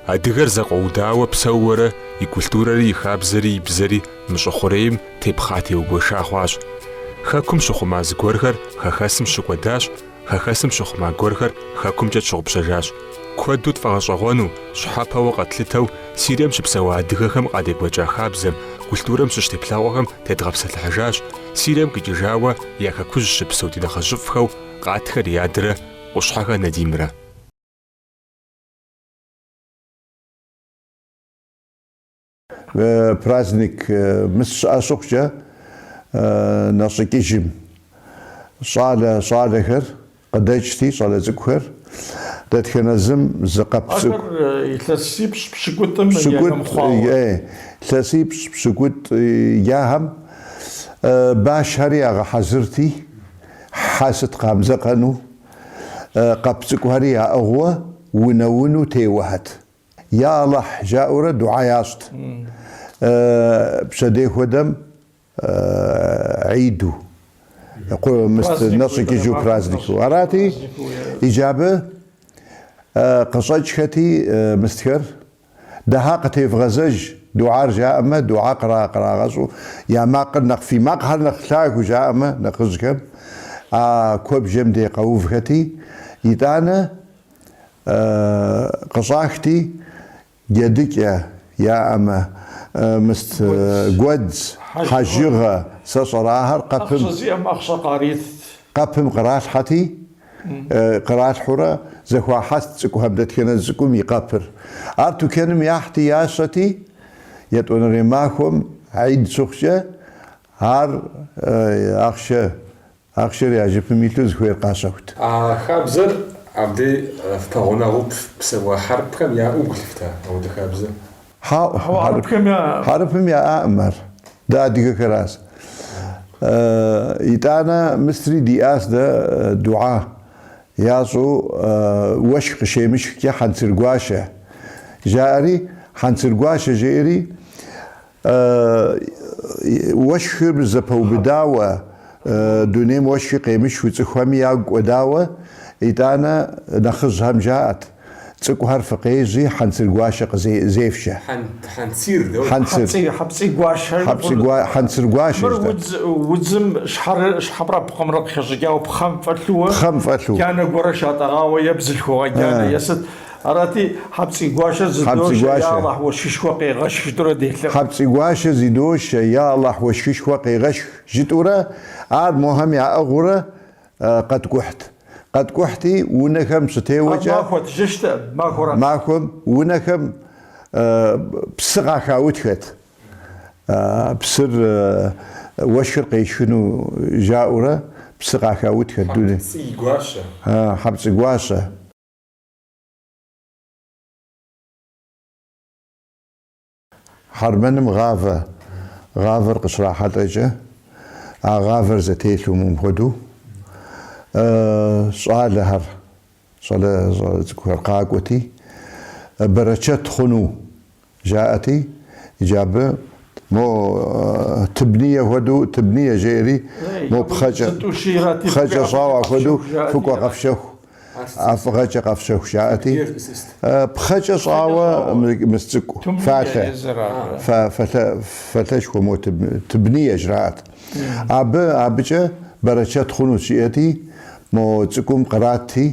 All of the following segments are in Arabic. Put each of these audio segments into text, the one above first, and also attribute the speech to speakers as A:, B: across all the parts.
A: Адыгэр зэкъуэудауэ псэууэрэ и культурэри, и хабзэри, и бзэри мы щӀыхъурейм тепхъа теугуэша хъуащ. Хэкум щыхъума зыгуэрхэр хэхэсым щыкӀуэдащ, хэхэсым щыхъума гуэрхэр хэкумкӀэ щыгъупщэжащ. Куэду тфӀэгъэщӀэгъуэну, щхьэпэуэ къэтлъытэу Сирием щыпсэуа адыгэхэм къадекӀуэкӀа хабзэм, культурэм щыщтеплъэгъуэхэм тедгъэпсэлъыхьыжащ. Сирием къикӀыжауэ я хэкужь щыпсэу ди нэхъыжьыфӀхэу къатхэр ядырэ къущхьэхэ Надимрэ.
B: Праздник мыс щыӀэ нэщӀыкӀыжым щӀалэхэр къыдэкӀти, щӀалэ цӀыкӀухэр дэтхэнэ зым зыкъэпсыкӀу
C: илъэсипщӀ пщыкӀутӀым
B: илъэсипщӀ пщыкӀутӀ яхэм башхэри ягъэхьэзырти, хьэ сыт къамызэкъэну, къэпцӀыкӀухэри яӀыгъуэ унэуну теуэхьэт. Я Аллахь жаӀэурэ дуа ящӀт. Пщэдей хуэдэм Ӏиду нэщӀыкӀыжу празднику. Арати иджабы къыщӀэкӀхэти мыстхэр дыхьэ къытевгъэзэж дуар жаӀэмэ, дуа кърагъэщӀу я макъыр нэхъ фи макъхэр нэхъ лъагэу жаӀэмэ нэхъыжьхэм куэбжэм де къэувхэти итӀанэ къыщӀахти джэдыкӀэ яӀэмэ мыст гуэдз хьэжыгъэ сэ щӀэрахьэр къэпым къралъхьэти къралъхьурэ зэхуахьэст цӀыкӀухэм дэтхэнэ цӀыкӀум и къэпыр. Ар тукэным яхьти ящэти етӀуанэрей махуэм Ӏид щыхъукӀэ ар ахъшэр я жыпым илъу зыхуейр къащэхут.
A: Хабзэр абдей фпэгъунэгъуу псэуа хьэрпхэм яӀэу гулъыфта ауэдэ хабзэр?
B: Хьэрыпым яӀэӀым ар, дэ адыгэхэращ. итӀанэ мыстри диӀащ дэ дуа ящӀу уэшх къыщемышхкӀэ хьэнцыр гуащэ жаӀэри, хьэнцыр гуащэ жеӀэри уэшхыр зэпэубыдауэ дунейм уэшхи къемышхыу цӀыхухэми ягу кӀуэдауэ итӀанэ нэхъыжьхэм жаӀэт цӀыкӀухэр фыкъежьи хьэнцыр гуащэ къызефшэ. Хьэнцыр гуащэ.
C: Удзым щхьэпӀэрэ пхъэмрэ къыхэщӀыкӀауэ пхъэм фӀэлъу. Янэ гуэрэ шатӀэгъауэ е бзылъхугъэ янэ есыт. Арати хьэпцӀи гуащэ зыдощэ я Аллахь уэшхышхуэ къегъэшх жытӀурэ делъыр.
B: ХьэпцӀи гуащэ зидощэ я Аллахь уэшхышхуэ къегъэшх жытӀурэ ар мохэм яӀыгъыурэ къэткӀухьт. къэткӀухьти унэхэм щытеуэкӀэ махуэм унэхэм псы къахаутхэт. Псыр уэшхыр къешхыну жаӀэурэ псы къахаутхэт. ХьэпцӀи гуащэ. Хьэрмэным гъавэр къыщрахьэлӀэкӀэ а гъавэр зэтелъу мыпхуэдэу щӀалэхэр щӀалэ цӀыкӀухэр къакӀуэти бэрэчэт хъуну жаӀэти иджабы мо тыбние хуэдэу тыбние жеӀэри мо пхъэкӀэ щӀауэ хуэдэу фыкӀуэ къэфщэху ӀэфӀыгъэкӀэ къэфщэху жаӀэти пхъэкӀэ щӀауэ мыс цӀыкӀу фэлъэшхуэ мо тыбние жраӀэт. АбыкӀэ бэрэчэт хъуну щиӀэти мо цӀыкӀум къратти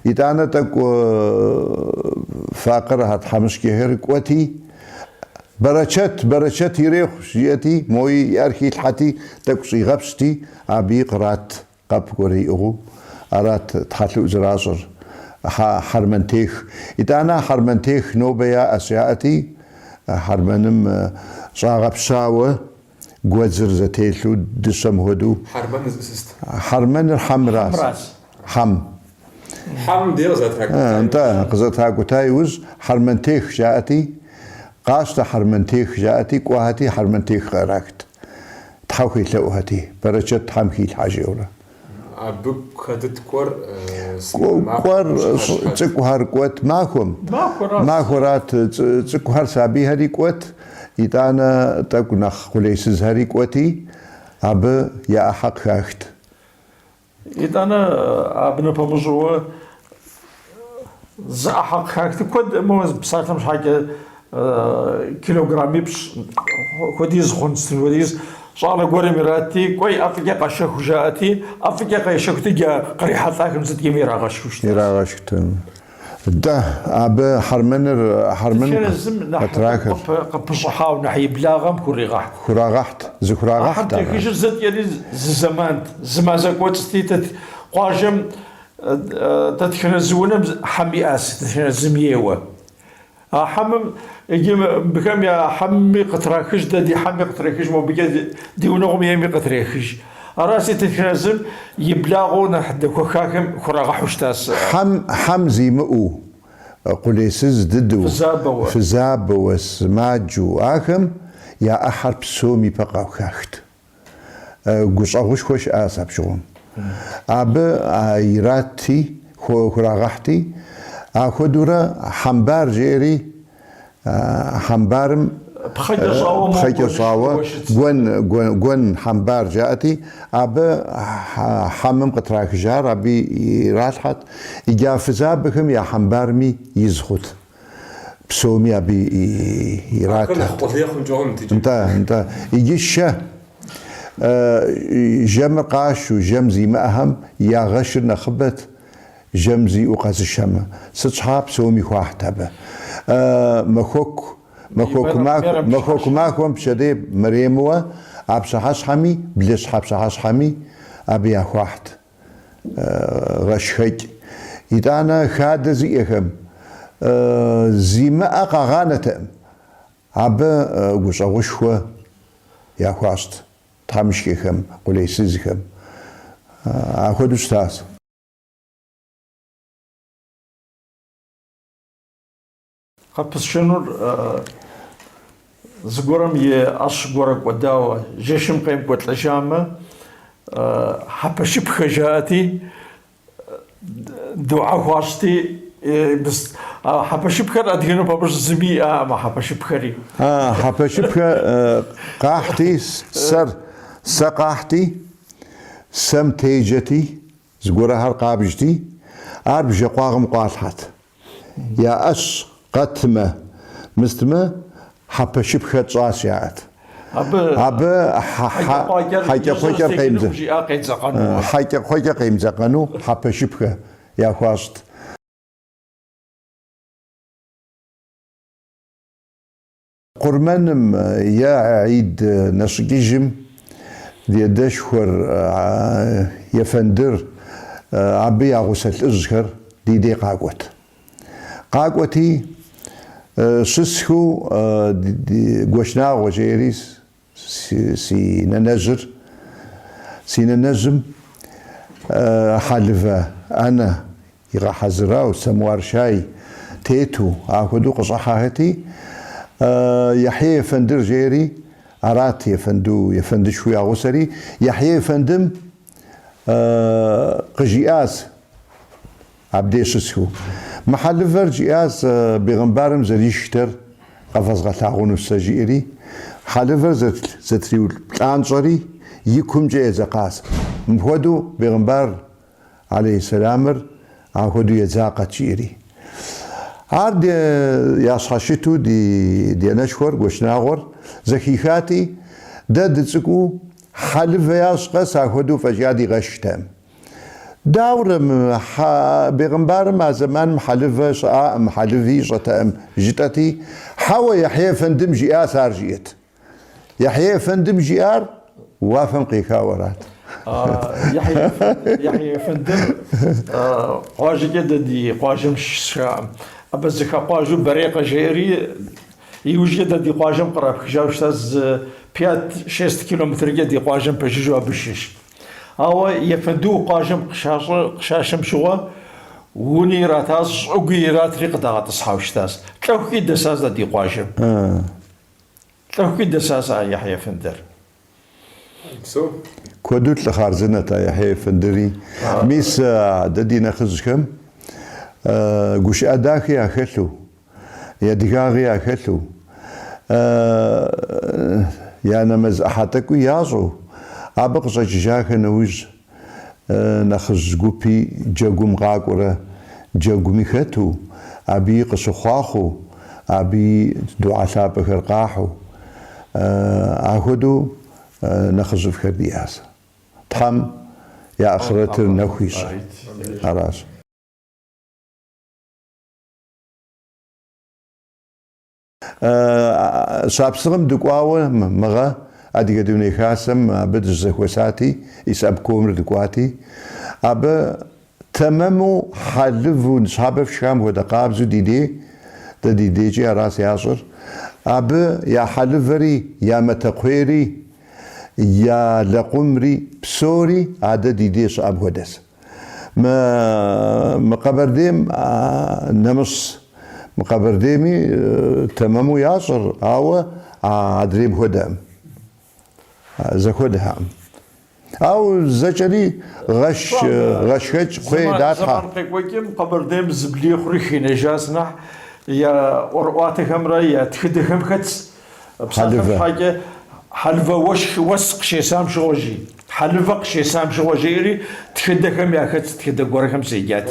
B: итӀанэ тӀэкӀу факъыр тхьэмыщкӀэхэр кӀуэти бэрэчэт ирехъу жиӀэти мои иӀэр хилъхьэти тӀэкӀу щӀигъэпщти абы кърат къэп гуэрэ иӀыгъыу арат тхьэлъэӀу зэращӀыр хьэрмэнтех. итӀанэ хьэрмэнтех нобэ яӀэщ жаӀэти хьэрмэным щӀагъэпщауэ гуэдзыр зэтелъу дыщэм хуэдэу. Хьэрмэныр хьэмращ. Хьэм къызэтракӀута иужь хьэрмэнтех жаӀэти къащтэ хьэрмэнтех жаӀэти кӀуэхьэти хьэрмэнтех къэрахт. Тхьэу хелъэӀухэти бэрэчэт тхьэм хилъхьэ жеӀэурэ.
A: Абы хэдыт кӀуэр
B: цӀыкӀухэр кӀуэт махуэрат цӀыкӀухэр сабийхэри кӀуэт итӀанэ тӀэкӀу нэхъ къулейсызхэри кӀуэти абы я Ӏыхьэ къыхахт.
C: итӀанэ абы напэмыщӀэуэ زحق حاجة كود موز بصراحة مش حاجة كيلوغرامي بس كوديز خونستن وديز صار قوري مراتي كوي أفريقيا قشة خجاتي أفريقيا قشة كتيجا قريحة ثاكم زد يمير عغشوش
B: يراغشتن ده أب حرمنر
C: أتراك قبصحة ونحي بلاغم كوريغاحت
B: زكراغاحت
C: حتى كيش زد يلي زمان زكوت ستيت قاجم تتخنزونا حمي أس تتخنزميوه حمم يجي بكم يا حمي قطراكش دي حمي قطراكش مو بجد دي ونغم يمي قطراكش راسي تتخنزم يبلاغون حد كوكاكم كراغ حشتاس
B: حم زي مؤو قليسز ددو في زاب وسماجو آكم يا أحر بسومي بقى وكاكت قوش أغوش خوش آساب شغم أب يراتي كراغحتي أخو دورا حمبار جيري حمبارم بخير صاوة جون حمبار جاتي أب حمم قطراك جار أبي يراتحت يجافزا بكم يا حمبارمي يزخت بسومي أبي يراتحت انت يجي الشا جم قاش وجم زي ما أهم يا غشر نخبت جمزي وقاز الشمة صحاب سومي واحد مخوك ماكم بشدي مريموا أبصحاش حمي بلش حبصحاش حمي أبي واحد غشخج إذا أنا خاد زيهم زي ما أقاغانة أب وش يا خواست تامشكهم وليسزهم أخذ أستاذ
C: قبل شنو زقورم يأش قورك وداو جيشم قيم قوت الجامة حبشي بخجاتي دعاء واشتي بس حبشي بخير أدينو بابش زمي ما حبشي بخيري
B: حبشي بخير قاحتي سقاحتي سم تيجتي زقورها القابجتي أرب جقاغم قاطحت يا أش قتمة مستمة حبة شبكة صاسيات أب حاجة خوجة قيم زقانو حبة شبكة يا خواست قرمانم يا عيد نسقيجم دي دشور يفندر عبي غسل أزهر دي قاقوتي سسكو قوشنا وجيريس سينا نجم حلفة أنا يغا حزرا وسموار شاي تيتو أخدو قصحاهتي يحيى فندر جيري أرات يفند شوية غسري يحيى فندم قجياس عبدي سسكو محل فرجياس بيغمبارم زريشتر قفز غتاغون السجيري حلفر زتريول الانصري يكم جاي زقاس مهودو بيغمبار عليه السلام هودو يزاقة شيري عاد يا صحشتو دي نشور وشناغور زكيخاتي دد تسكو حلف ياسقس هودو فجادي غشتم داورم بيغمبار ما زمان محلفي شتام جتتي حوا يحيى فندم جيار صار جيت يحيى فندم جيار وافم قيكاورات
C: يحيى فندم قاجي جدا دي قاجم شام أبزك قاجو بريقة جيري يوجد دي قاجم قرب جاوش تاز بيات 6 كيلومتر دي قاجم بجيجو بشيش أو يفندو قاجم قشاشم شوا وني راتاز وقيرات ريق داغت صحاوش تاز تلوكي دساز دي قاجم تلوكي دساز يحيى فندر
B: كودوت لخارزنة يحيى فندري ميس ددي نخزكم قوش أداكي أخلو يا دقاغي أخلو يا نمز أحاتكو يازو أبقى جاك نوز نخز قوبي جاقوم غاقورة جاقومي خاتو أبي قصخاخو أبي دعاء ثابة خرقاحو أهدو نخزف خردياس تحم يا أخرت النوخيس أراس سابسغم دقواوة مغا أدي قدوني خاسم أبد الزخوساتي يساب كومر دقواتي أبا تمامو حلفو نصحابه في شام ودقابزو ديدي جي أراس ياسر أبا يا حلفري يا متقويري يا لقمري بسوري عدا ديدي صعب ودس ما قبرديم نمص مقبرديمي تمامو ياسر أو عدريم هدام زكودها أو زجري غش قوي داتها
C: زمان قويكم قبرديم زبلي خريخي نجاسنا يا ورقاتهم رأي تخدهم خدس بصراحة حاجة حلفة وسق شي سام شوجي حلفة شي سام شوجيري تخدهم يا خدس تخد قورهم سيجات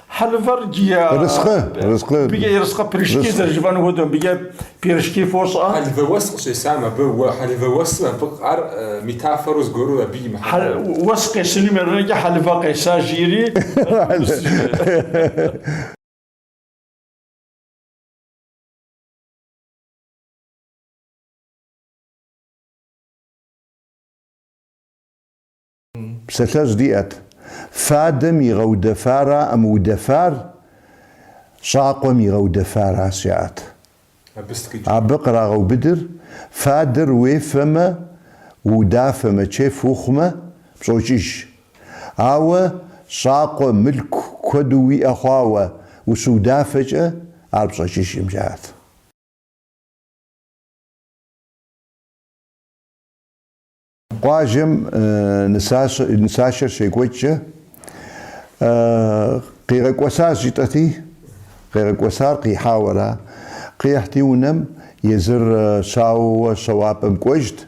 C: حلفر جيا
B: رزقه
C: بيجي رزقه بريشكي زرجبان ودهم بيجي بيرشكي فوصا
A: حلفة وسق شي سام بو حلفة وسق بقار ميتافر وزغورو بي
C: وسق سليم الرجع حلفة قيسا جيري
B: بسلاش ديات فادم يغود فارا أم ودفار شاقم يغود فارا سيات عبقرا غو بدر فادر ويفما ودافما تشي فوخما بصوشيش أو شاقو ملك كدوي أخاوة وسودافجة عرب صوشيش مجات قاجم نساشر شيكوتشة قيغك وساس جتتي قيغك وسار قي حاورا قيحتي ونم يزر ساو صواب مكوجت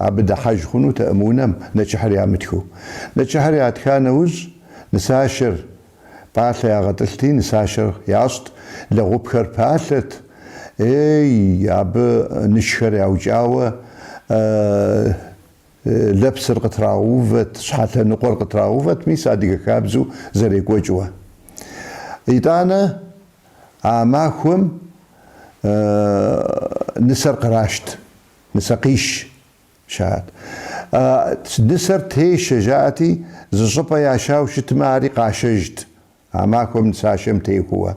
B: عبدا حاج خنو تأمونم نتشحري عمتكو نتشحري عتكانوز نساشر باثة يا غتلتي نساشر ياست لغبخر باثت اي عب نشخر يا وجاوة لبس القطراوفت شحال نقور قطراوفت مي صادق كابزو زريك وجوه ايطانا عماكم نسر قراشت نسقيش شاد نسر تيش جاتي زصبا يا شاو شتماري قاشجت عماكم نساشم تيكوا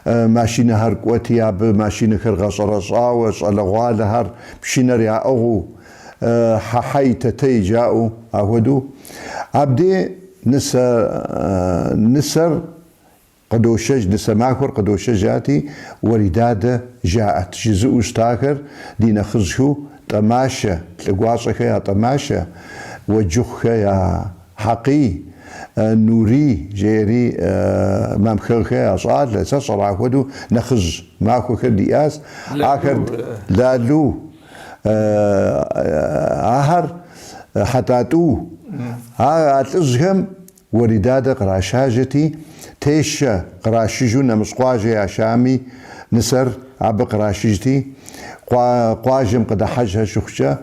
B: ماشي نهر قوتي اب ماشي نخر غصرصاوس الغوال هر بشينر يا اغو حيت تيجاو أهودو عبدي نسر قدوشج نسماكر قدوشجاتي وردادة جاءت جزء استاكر دينا خزشو طماشة تلقواصك يا طماشة وجوخ يا حقي نوري جيري مامخلخ يا صاد لسصر عهودو نخز ماكو كردياس آخر لالو آهر حتاتو أتزهم وردادة قراشاجتي تيشا قراشيجو نمسقواجي عشامي نسر عب قراشيجتي قواجم قد حجها شخشة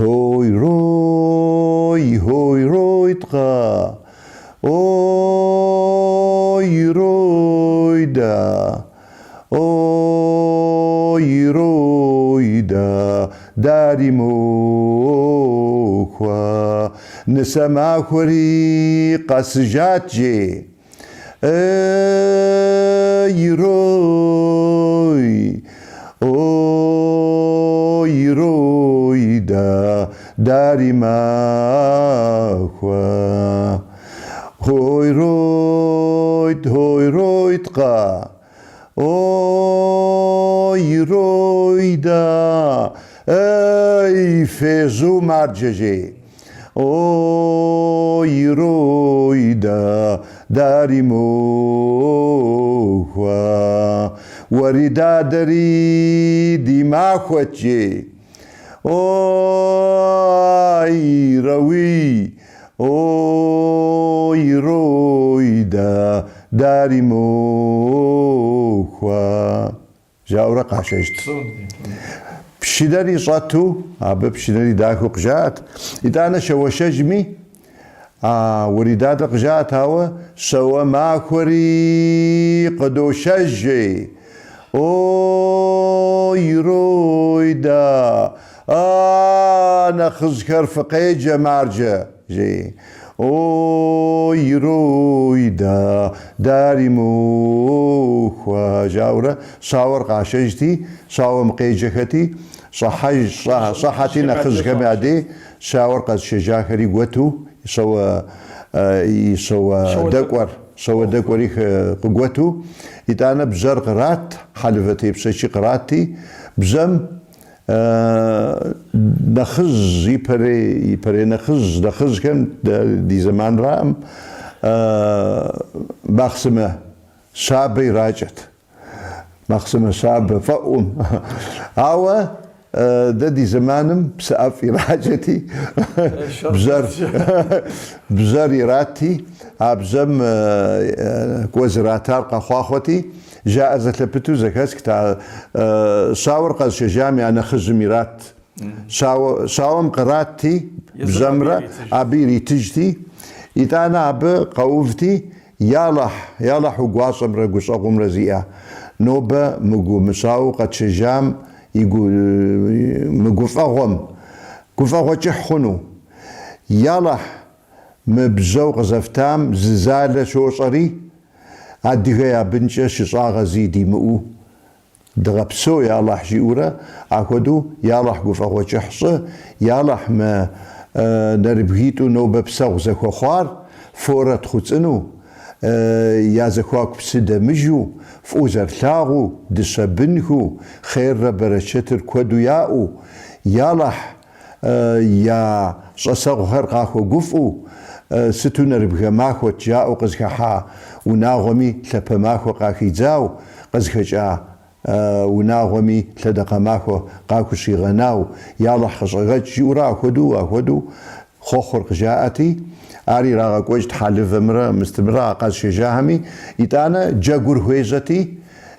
B: هوي روي تقا هوي روي دا هوي روي دا داري موكوا نسمع كوري قسجات جي روي دا داري ماكوا هوي روي تقا روي دا اي فيزو مرججي روي دا داري موكوا وردا دري دماغوتجي روي أوي رويدا داري موخوا جاورا قاششت بشدري صاتو بشدري داكو قجات إذا أنا شوشجمي وريدات قجات هوا سوا ماكوري قدو شجي أوي رويدا أنا خزكر فقيجة مارجة جي أوي رويدا داري موخوا جاورة صاور قاشجتي صاور مقيجكتي صحتي نخزك معدي صاور قد شجاكري قوتو يسوى دكوري قوتو إتانا بزر قرات حلفتي بسيشي قراتي بزم نخز يبري نخز كم دي زمان رام مقسمة شابي راجت مقسمة شاب فأم أو دي زمانم بسقف راجتي بزر يراتي أبزم كوزراتار قخواخوتي جائزة لبتو زكاس كتا شاور قد شجامي أنا خزميرات شاوم قراتي بزمرة أبيري تجتي إذا أنا قوفتي يالح وقواصم رقص أقوم رزيئة نوبة مقو مساو قد شجام يقول مقو فغم قفغو تحخنو يالح مبزو قزفتام زلزالة شوصري أديها بنشة شصاغة زيدي مؤو دغبسو يا الله جيورا أكودو يا الله قفغو تحصه يا الله ما نربهيتو نوبة بساغ زكو خوار فورة تخوتنو يا زكواك بسدة مجو فوزر لاغو دسبنكو خير برشتر كودو ياو يا الله يا صاغ خرقاكو قفو ستو نربها ماكو تجاو قزكحا وناغمي لبا ماكو قاكي جاو قزكجا وناغمي لدقا ماكو قاكو شيغناو يالله خصغت جورا أكودو خوخر قجاءتي آري راغا كوجت حالف امرا مستمرا قاز شجاهمي إتانا جاقور هويزتي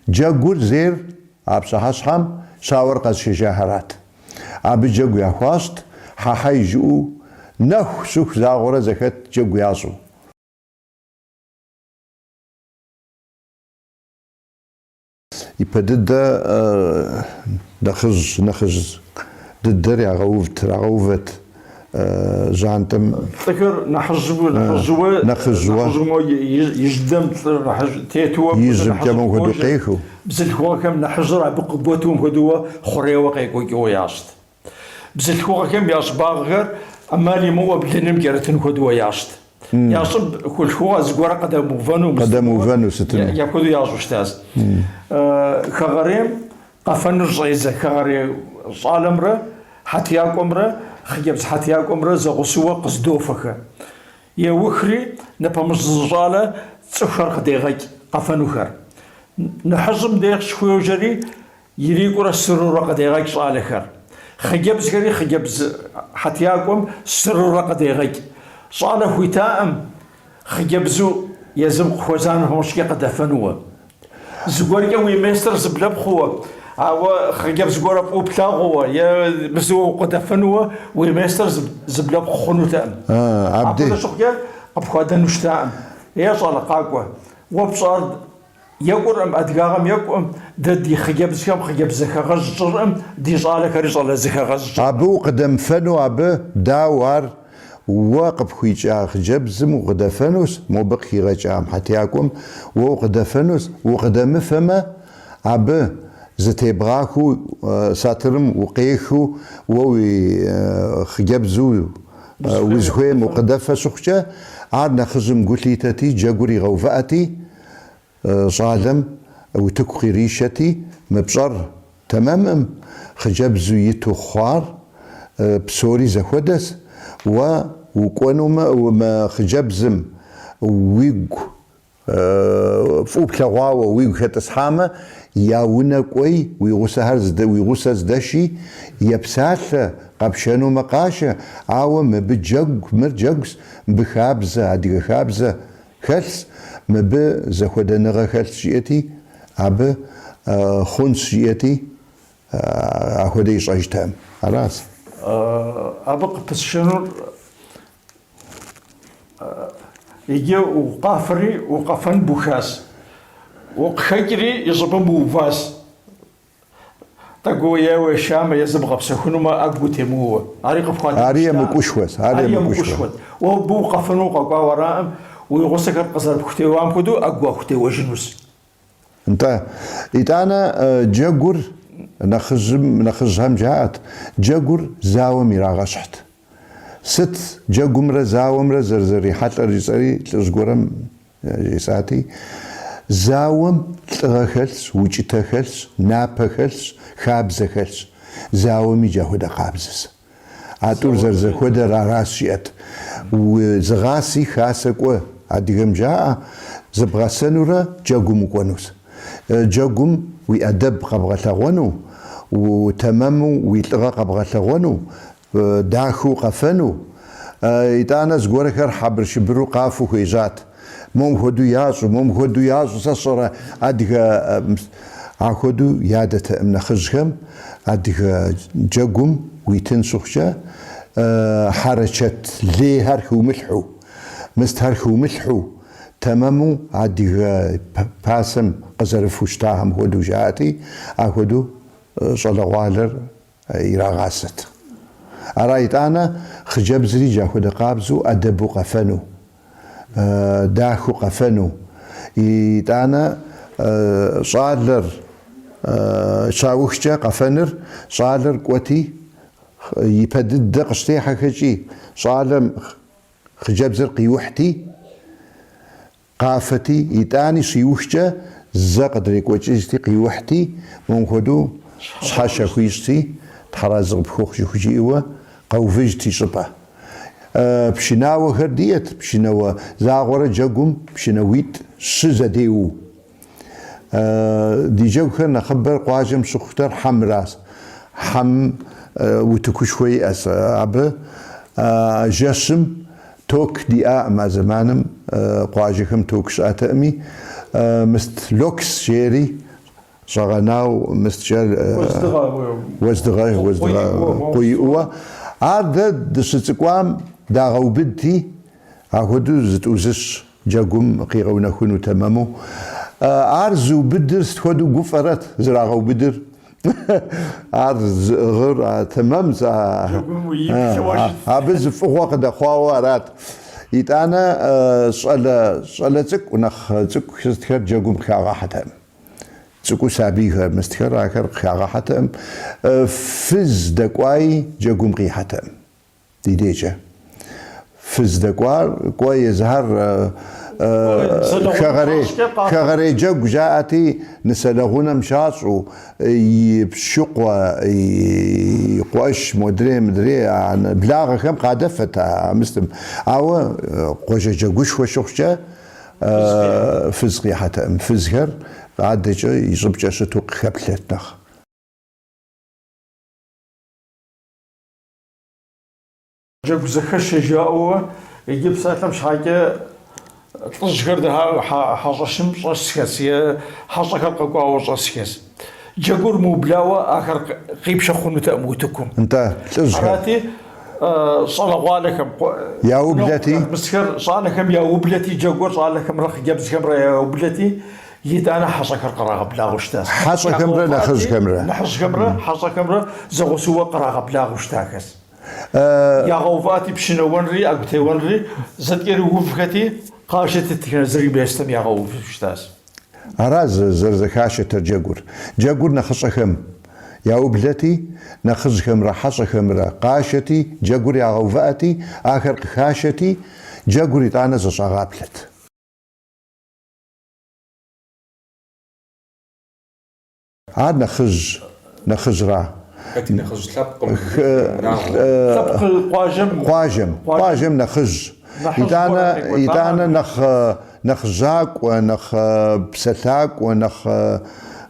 B: جاقور زير أبسحاسحام شاور قاز شجاهرات أبي جاقو يخواست حاحي جو نخ سوخ زاغورا زكت جاقو ياسو يبدد نخز ددر رغوفت جانتم
C: تذكر نحجوا يجدم تيتوا
B: يجب كم هدو قيخو
C: بزلخوا كم نحجر بقبوتهم هدو خريوا قيقو ياشت بزلخوا كم ياش باغر أمالي مو بلنم جرتن هدو ياشت ياشب كل خوا زغورا قدمو فانو ستن ياكودو ياشو شتاز خغريم قفن الرئيزة خغري صالمره حتى ياكمره خيبز حتى ياكمره زغسوا قصدوفك يا وخري نبمش زجاله تسخر خديغك قفنو خر نحزم ديق شوي جري يريقور السرور قديغك صالخر خيبز غري خيبز حتى ياكم سرور قديغك صالح ويتام خيبزو يزم خوزان همشكي قدفنوه زغوريا ويمستر زبلب خو او خيب زغورا بوبلاغو يا بزو قدفنوه ويمستر زبلب خونو تام
B: عبدي
C: شوكيا ابخودا نشتام يا صالقاكو وبصار يقرم ادغام يقوم ددي خيب زكم خيب زخغجرم دي صالك رجال زخغج
B: ابو قدم فنو ابو داور وواقف خويجاخ جبزم وقدفنوس مو بقي غجام حتى ياكم وقدفنوس وقدم فما عب زتيبراكو ساترم وقيخو ووي خجبزو وزخويم وقدفه سخجه عادنا خزم قليتتي جاقوري غوفاتي صادم وتكوخي ريشتي مبصر تماما خجبزو يتو خوار بسوري زخودس وكونوا ما خجبزم ويق فوبلغوا ويغت اسحامه ياونا كوي ويغوسه زدشي يبساله قبشنو مقاشه عاو مبجق مرجقس بخابزه ادي خابزه خلص مب زخدنغه خلص شيتي اب خونس شيتي اخدي شايشتم خلاص
C: ابق بسشنور يجي وقافري وقفن بوخاس وقخجري يصبن بوفاس تقول يا وشام يزبغ بسخنو ما أقوتي مو عريق فخاد
B: عريا مكوشوس عريا مكوشوس
C: وبو قفنو قوا وراء ويغسك القصر بختي وام كدو أقوى ختي وجنوس
B: انت إتانا جاقور نخزهم جاءت جاقور زاوم يراغشت ست جاقومرا زاومرا زرزري حتى رجسري تلزقورم جيساتي زاوم تلغخلس وجتخلس نابخلس خابزخلس زاومي جاهودا خابزس عطور زرزخودا راسيت وزغاسي خاسقو عديغم جاء زبغاسنورا جاقوم كونوس جاقوم ويأدب قبغتغونو وتمامو ويتلغى قبغتغونو داخو قفنو إتانا زغوركر حبر شبرو قافو خيزات مم خدو ياسو سصرا أديغا أخدو يادة من خزهم أديغا جاقوم ويتنسخشا حركة لي هرخو ملحو مستهرخو ملحو تمامو أديغا باسم قزر فوشتاهم خدو جاتي أخدو صلوالر إراغاست أرايت أنا خجب زري جاخد قابزو أدبو قفنو داخو قفنو يتانا صالر شاوخجا قفنر صالر قوتي يبدد دقشتي حكجي صالم خجب زر قيوحتي قافتي يتاني سيوخجا زقدري قوتي قيوحتي ممكدو صحاشا كويستي تحرازق بخوخ جوجيوا قوفجتي صبا بشناوة هرديت بشناوة زاغورة جاقوم بشناويت سزديو دي جوخر نخبر قواجم سختر حمراس حم وتكوشوي أس عبر جسم توك دياء ما زمانم قواجكم توك ساتأمي مست لوكس شيري شغناو مستشال وزدغاي قويوة هذا دستقوام دا غوبدتي أخدو زتوزش جاقوم قيغونا خونو تمامو أرزو بدر ستخدو قفرت زرا غوبدر أرز غير تمام أبز فوق دا خواوارات يتانا صلتك ونخ تك خستخر جاقوم خياغا حتام تسكو سابيها مستخر آخر خياغا حتام فز دقواي جاقوم قي حتام دي ديجا فز دقوار قواي يزهر خغري جاق جاءتي نسلغونا مشاصو يبشقوا يقواش مدري عن بلاغة كم قادفة مسلم أو قوش جاقوش وشوخشا فزقي حتام فزهر عاد يصب جسته خبلتنا
C: جاب زخش جاءوا يجيب ساتم شحاجة تشغر ده حاجشم صسكس يا حاجة كقوا وصسكس جاكور مبلاوة آخر قيب شخون تأموتكم
B: أنت تشغر
C: صالح عليكم
B: يا وبلتي
C: مسكر صالحكم يا وبلتي جاكور صالحكم رخ جاب زكمرة يا وبلتي يد أنا حصى كرقرا بلا غشتاس
B: حصى كمرة نخز كمرة
C: نحص كمرة حصى كمرة زغسوا قرا بلا غشتاكس يا غوفاتي بشنونري أقتي ونري زدير وفكتي قاشة التكنزري بيستم يا غوفشتاس
B: أراز زرزكاشة ترجعور جاكور نخص كم يا وبلتي نخز كمرة حصى كمرة قاشتي جاكور يا غوفاتي آخر خاشتي جاكور يتانا زصاغابلت عاد نخز را
A: نخز
C: لبق
B: قواجم نخز إتانا نخ جاك ونخ بسلاك ونخ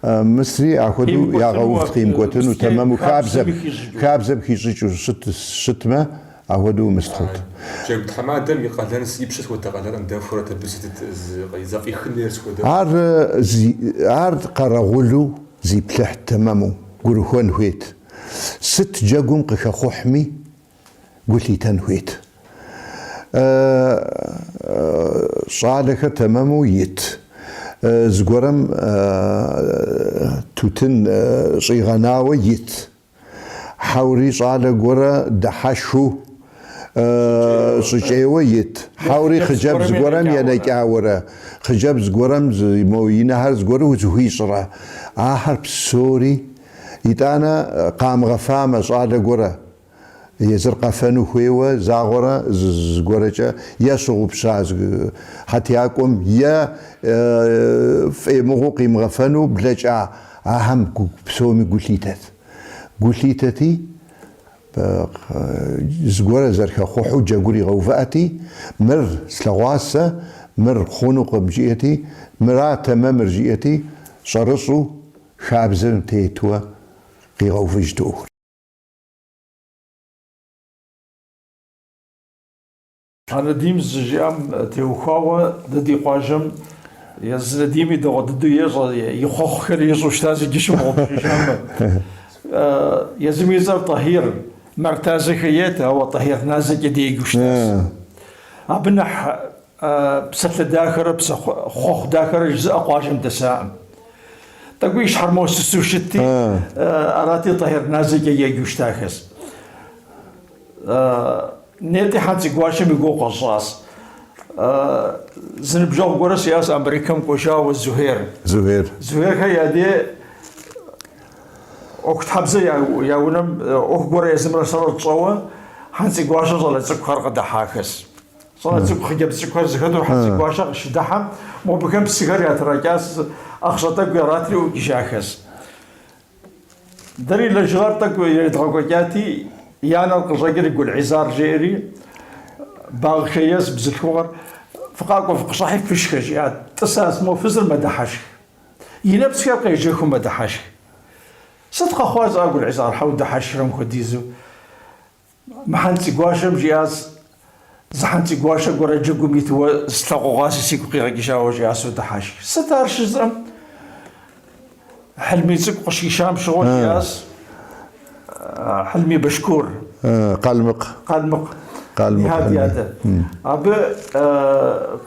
B: مصري أخذوا يا غوف قيم قوتن وتمام كابزب كيجيجو شتمة أخذوا مستخط.
A: جاب حمادم يقالن سيبشت وتقالن عند فرة بسيط زافي خنيرس وده.
B: عرض قرغلو زي بلح تمامو قروهن هويت. ست جاكم قخخحمي قلت لي تنهويت. صالح تمامو يت. زغورم توتن صيغناوي يت حوري صالح غورا دحشو سجيوي يت حوري خجاب زغورم ينكاورا خجاب زغورم موينهر زغورو زهيصرا احر بسوري يتانا قام غفام صالح غورا يزرق فنو خويوه زاغورا زغورجا يسوق بشاز حتياكم يا في مغوقي مغفنو بلجا اهم بسومي قليتتي زغورا زرخه خوحو جاغوري غوفاتي مر سلواسه مر خونق بجيتي مرات تمام رجيتي شرصو خابزن تيتوا قي غوفجتو
C: أنا ديم زجام تيوخاوة ددي قاجم يزل ديمي دو ددو يخوخ خير يزو شتازي جيشم غوبشيشام يزميزر طهير مرتازي خياته هو طهير نازك ديق وشتاز أبنح بسفل داخر بس خوخ داخر جزء قاجم تساعم تقويش حرموس السوشتي أراتي طهير نازك ديق وشتاكس نيتي حانتي قواشم يقو قصاص زنب جو قرى سياسة أمريكا مكوشاو الزهير زهير هي دي وقت حبزة يا ونم قرى يزمر صلاة صوة حانتي قواشم صلاة سكر قد حاكس صلاة سكر خجب سكر زهدو حانتي قواشم شدحم مو بكم بسكر يا تراجاس أخشطك يراتري وجاكس دري لجغارتك يدغوكاتي يانا القصاقر يقول عزار جيري باغ خياس بزلخور فقاكو فق صحيح فشكش يعني تساس مو فزر مدحش ينبس يبقى يجيكم مدحش صدق خواز اقول عزار حاول دحش رم خديزو محنتي قواشم جياز زحنتي قواشا قرا جيكم يتوا استلقوا غاسي سيكو قيغا جيشاو جياسو دحش ستار شزرم حلمي تسك قشيشام شغل جياز حلمي بشكور قلمق هذا أبى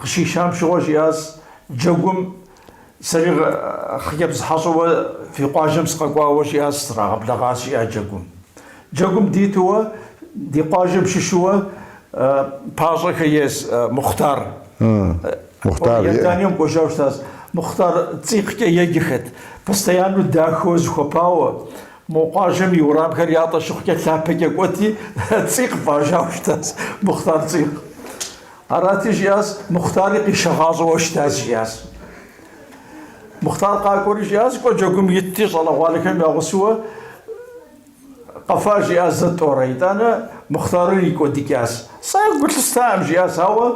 C: قشيشام شغل جياز جوجم سرير خيب زحصوا في قاجم سقوا وجياز ترى بلغاس يا جوجم ديتوا دي قاجم ششوا بازا خيس مختار يوم كوجاو استاذ مختار تيق يجخت بستيانو داخوز خباو موقاجم يورام خرياطة شخكة ثابتة قوتي تسيق باجاوشتاز مختار تسيق أراتي جياز مختارقي شغاز واشتاز جياز مختار قاكوري جياز كو جاكم يتي صلى الله عليه وسلم يغسوه قفا جياز زتوريت أنا مختاري كو ديكاز صاير قلت استعم جياز هوا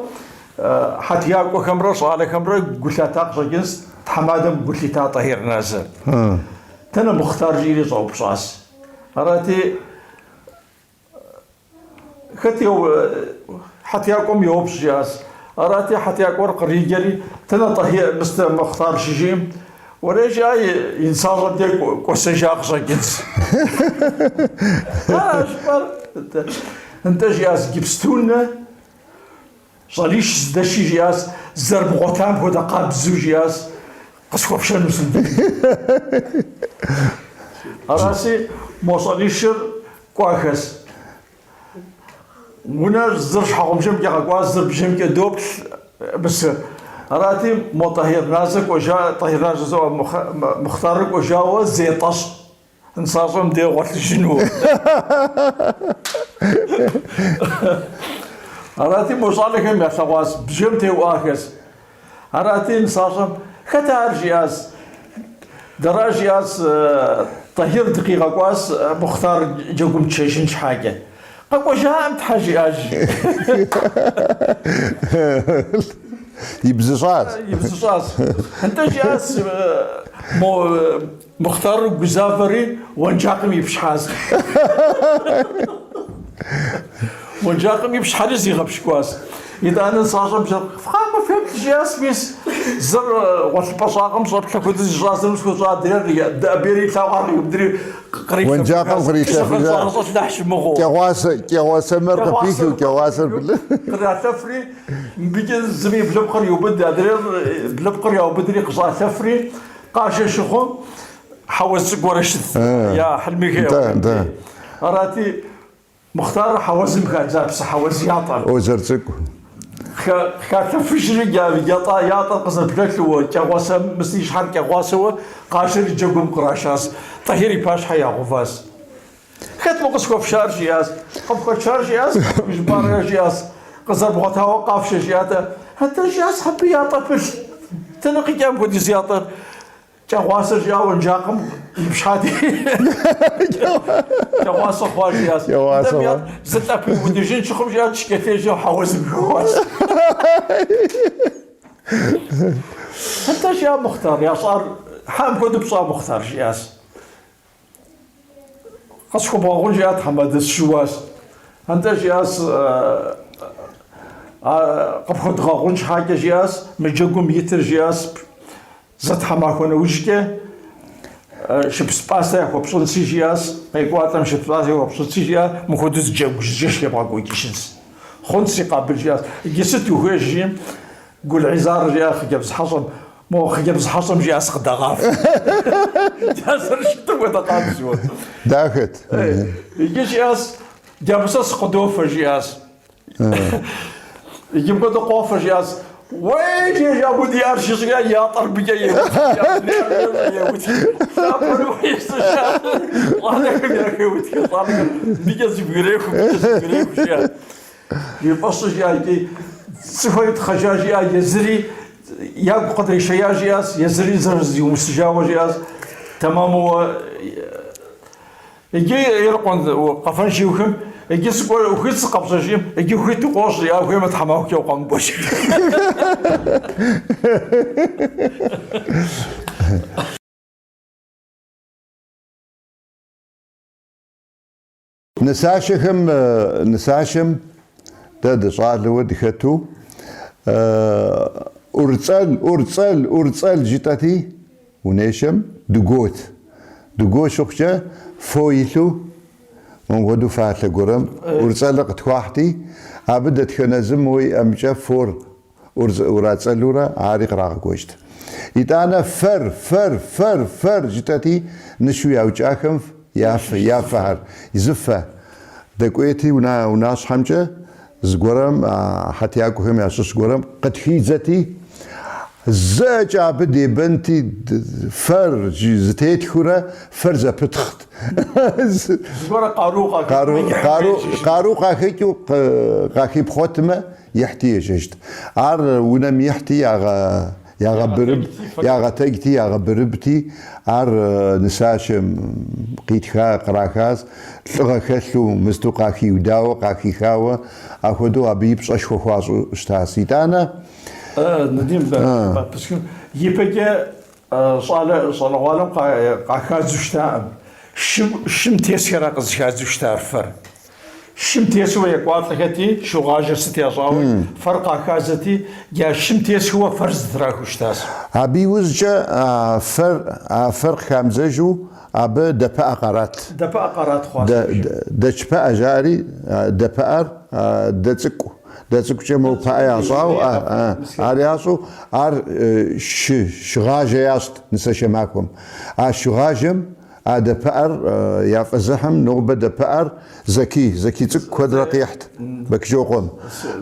C: حتى ياكو خمرة صالة خمرة قلت لا تاقصى جنس حمادم قلت لي تا طهير نازل تنا مختار جيلي صوب صاص أراتي ختيو حتى يقوم يوبس جاس أراتي حتى يقور قريجلي تنا طهير مستر مختار شجيم ورجع ينصار ديك وسجاق صجنس أنت جاس جبستونا صليش دشي جاس زرب غتام هو دقاب زوجياس قصوا بشان مسلم أراسي موصليشر كواخس ونا زرش حقهم جمك قواز زرب جمك دوب بس أراتي مو طهير نازك وجا طهير نازك زو مختارك وجاوز زي طش نصاصم دي وقت شنو أراتي موصليكم يا ثواس بجمتي واخس أراتي نصاصم كتار جياز دراج جياز طهير دقيقة قواس مختار جوكم تشيشنش حاجة قاقو جاء امت حاجي اجي
B: يبزشاس
C: انت جاس مختار جزافري وانجاقم يبشحاز وانجاقم يبشحاز يغبش كواس إذا أنا صاحب فقام فهمت جاس بيس زر والبصاقم صار تكود الجراس المسكوت دري دابيري تاوار يبدري قريب
B: وانجاقم قريب كواس مر بيك وكواس بل
C: قرا تفري بيجي زمي بلبقر يبدا دري بلبقر يبدري قصا تفري قاش شخو حوز قرش يا حلمي كي راتي مختار حوز مكان بس حوز يعطل
B: وزرتك
C: كاتفش رجال ياطا قصد بلكو جواسه مسيش حد جواسه قاشر جوكم قراشاس طهيري باش حيا غفاس خدمو قسكوف شارجياس قبكو شارجياس جبار جياس قصد بغتها وقاف شجياته حتى جياس حبي ياطا فش تنقي جاب ودي زياطر جواسه جاو نجاقم بشحاتي جواسه خواشياس
B: جواسه
C: زدت ودي جين شخم جات شكيتي جو حوز بجواس انت يا مختار يا صار حام كود بصاب مختار جياس خاصكم باغون جات حمد الشواس انت جياس قبخد غاغونش حاجه جياس مجوكم يتر جياس زت حماكونه وجهه شبس باسه وبصون سيجياس بيقواتم شبس باسه وبصون سيجيا مخدز جوج يبغى يكشنس خنسي قابل جياس جسته هو جيم قول عزار جيا خجبز حصم مو خجبز حصم جياس خدغاف جاسر شتو ودا زود
B: داخت
C: جياس جابس قدوف جياس يجيب قدو قوف جياس وين يا ابو ديار شي يا طرب جاي يا ودي سافروا يستشار والله يا ودي طالع بيجز بغريف شيء يبص جاي سويت خجاج يا يزري يا قدر شياجياس يزري زرز يوم استجاوجياس تمام هو يجي يرقون وقفن شيوخم يجي سكول وخيت قبص شيم يجي وخيت قوش يا وخي ما تحماوك يوقم بوش
B: نساشم ده صار لود خطو أرسل جتاتي ونشم دقوت شخشة فويلو ونقدو فاتل قرم أرسل قتواحتي أبدت خنزم وي أمجا فور أرسلورا عارق راقوشت إذا أنا فر جتاتي نشوي أوجاكم يا فهر يزفه دقويتي وناس حمجة زقرم حتى ياكوهم ياسوس قرم قد خيزتي زاجا بدي بنتي فر زتيت خورا فرزة بتخت
C: زقرا
B: قاروقا خيكو قاكي بخوتمه يحتي جشت عار ونم يحتي يا غبرب يا غتيجتي يا غبربتي عار نساشم قيتخا قراكاس لغا خلو مستوقاكي وداو قاكي خاوة أخدو أبيب صشو خوازو استاسيتانا
C: نديم بس يبقى صالوالم قاكازو شتاعم شم تيسيرا قزكازو شتاع فر شم تيسو يقوات لكتي شو غاجة ستياساوي فرق كازتي يا شم تيسو فرز دراكو شتاس
B: أبي وزجة فرق خامزجو أبا دفع قرات
C: خواص
B: دشبع جاري دفع دتسكو جمو بايا صاو أرياسو شغاجة ياست نسا معكم شغاجم دفعر يا فزحم نوبة دفعر زكي تك كودرق يحت بكجوقم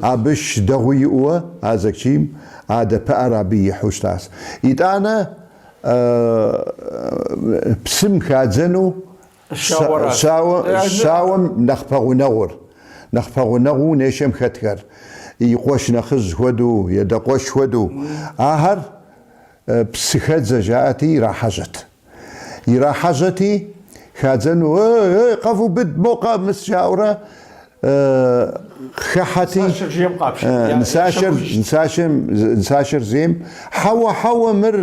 B: أبش دغوي أوا زكيم دفعر أبي حوشتاس إتانا بسم كادزنو شاوم نخبغو نغو نيشم خطكر يقوش نخز هودو يدقوش هودو آهر بسخدز جاءتي راحجتي خادزنو قفو بد موقع مسجاورة خحتي نساشر زيم حوا مر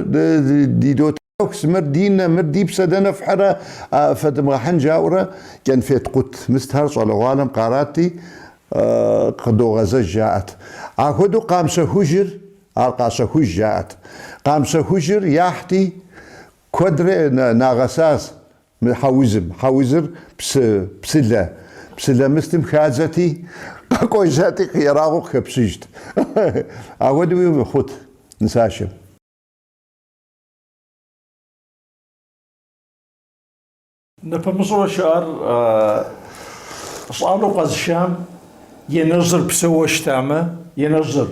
B: ديدو توكس مر دينا مر ديب سدنا في حرة فدمغحن جاورة كان في تقوت مستهرش على غالم قاراتي قدو غزة جاءت عهدو قامسة هجر قاسة هج جاءت قامسة هجر يحتي كودر ناغساس حوزر بسلة مستم خازتي كويزاتي خيراغو خبسيجت عهدو خد نساشم
C: نفهموا شعر صالو قز الشام ينزل بسوى تامه ينزل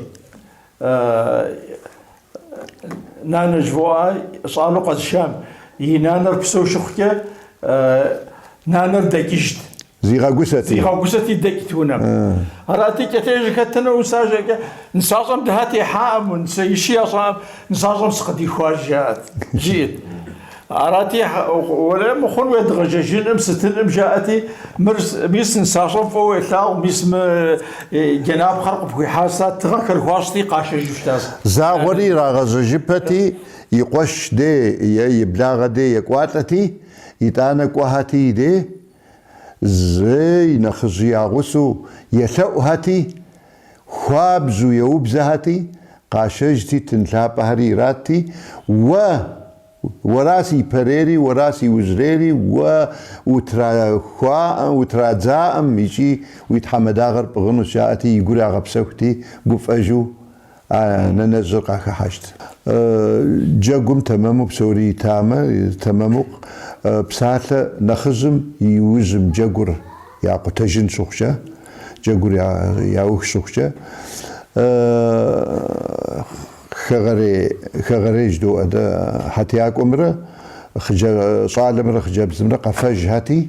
C: نانجوا صالو قز الشام ينانر بسوى شخكه نانر دكيشت
B: زيغا قوستي
C: دكتونا راتي كتيجي كتنا وساجا نساصم دهاتي حام ونسيشي اصلا نساصم سقدي خواجات جيت أراتي ولا مخون ويدغجاجين أمستن جاءتي مرس ميس نساشم فوق لا وميس جناب خرق في حاسات تذكر هواستي قاشة جفتاز
B: زاغوري راغز جبتي يقوش دي يبلاغ دي يقواتتي يتانا قوهاتي دي زي نخزي عغسو يثوهاتي خوابزو يوبزهاتي قاشجتي تنتلاب هريراتي وراسي بريري وراسي وزريري وترا خوا وترا زائم يجي ويتحمد آخر بغنو شاءتي يقول أغب سوكتي قف أجو ننزل قاك حاجت جاقم تمامو بسوري تمامو بساعة نخزم يوزم جاقر ياقو تجن سوخشا جاقر ياوخ سوخشا خغريج دو أدا حتياك أمره خجا صالم خجا بزمرة قفاج هاتي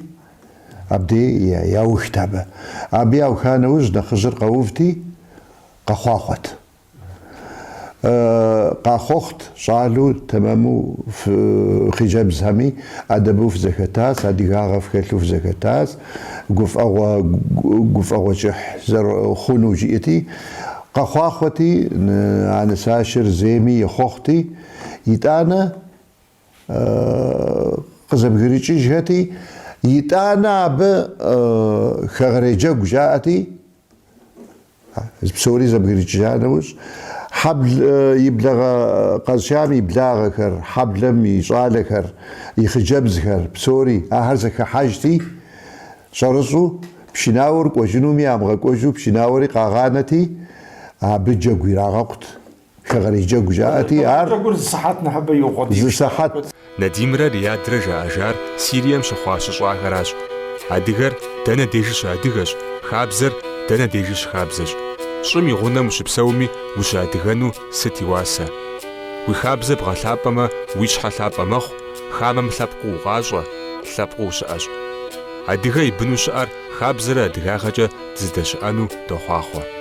B: عبدي ياوخ تابه عبي أو كان وزن خزر قوفتي قخواخت قاخوخت صالو تمامو في خجاب زهمي أدبو في زكتاس أدقاغ في كتلو في زكتاس قف أغوى جح زر خونو جئتي قخواختي أنا ساشر زيمي يخوختي يتانا قزم غريتشي جهتي يتانا بخغريجة جاءتي بسوري زم غريتشي جانوش حبل يبلغ قزشام يبلغ كر حبلم يصال كر يخجبز كر بسوري أهرزك حاجتي شرصو بشناور وجنومي أمغك وجو بشناوري قاغانتي بجاقوي راغقت خغري جاقو جاءتي
C: تقول صحات نحب يوقضي
B: صحات
A: نديمرا رياد درجة أجار سيريام شخواش شواغراش أدغر دانا ديجش أدغش خابزر دانا ديجش خابزش شمي غونا مش بسومي وش أدغنو ستي واسا ويخابز بغلابما ويشحا لابا مخ خامم لابقو غاجة لابقو شأج أدغا يبنو شأر خابزر أدغاغجا تزدش أنو دخواخوا